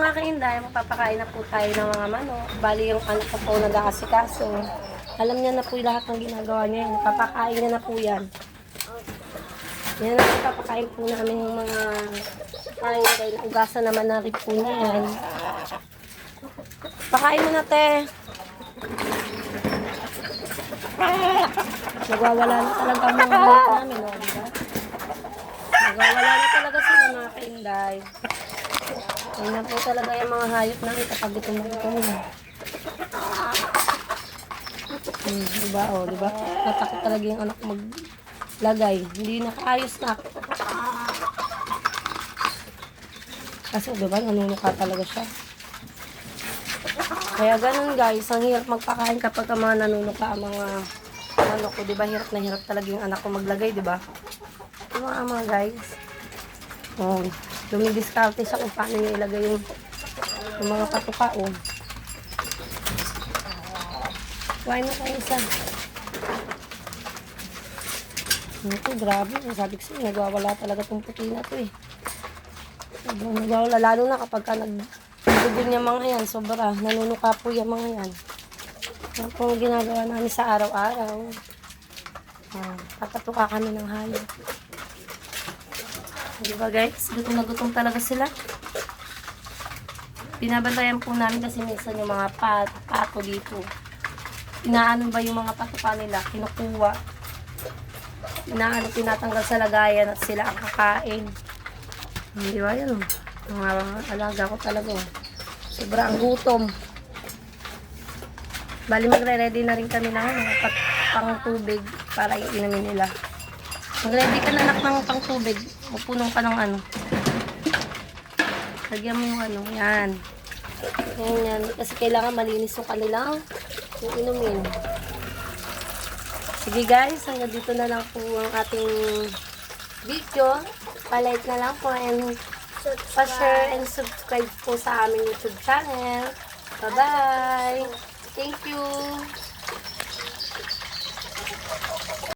mga kainday, magpapakain na po tayo ng mga manok. Bali yung anak ko po nag-aasikaso. Alam niya na po yung lahat ng ginagawa niya. Papakain niya na po yan. Yan na papakain po namin yung mga kain dahil ugasan naman na rin po niya yan. Pakain mo na, te. Nagwawala na talaga ang mga hayop namin, o, diba? Nagwawala na talaga sila mga kainday. Ayun na po talaga yung mga hayop namin kapag gutom na. Diba, o, diba? Natakot talaga yung anak maglagay. Hindi nakaayos na. Kasi, diba, nanunuka talaga siya. Kaya ganun guys, ang hirap magpakain kapag ang mga nanunuka ang mga ano ko, diba, hirap na hirap talaga yung anak ko maglagay, diba? Diba mga guys? Oh, dumidiskarte siya kung paano niya ilagay yung mga patuka, oh. Kuhain na kayo isa. Ito, grabe. Sabi ko sa'yo, nagwawala talaga itong puti na ito, eh. Nagwawala, lalo na kapag ka nagdugo niya mga yan, sobra. Nanunuka po yung mga yan. Yan po ang ginagawa namin sa araw-araw. Papatuka kami ng hayop. Diba guys? Gutom na gutom talaga sila. Binabantayan po namin kasi minsan yung mga pato dito. Inaano ba yung mga patuka nila? Kinukuha. Tinatanggal sa lagayan at sila ang kakain. Di ba yan? Mga alaga ko talaga. Sobra ang gutom. Bali magre-ready na rin kami ng pang tubig para iinamin nila. Mag-ready ka na anak ng pang tubig. Pupunong ka ng ano. Lagyan mo yung ano. Yan. Yan. Kasi kailangan malinis yung kanilang inumin. Sige guys, hanggang dito na lang po ang ating video. Pa-like na lang po and pa-share and subscribe po sa aming YouTube channel. Bye-bye! Thank you!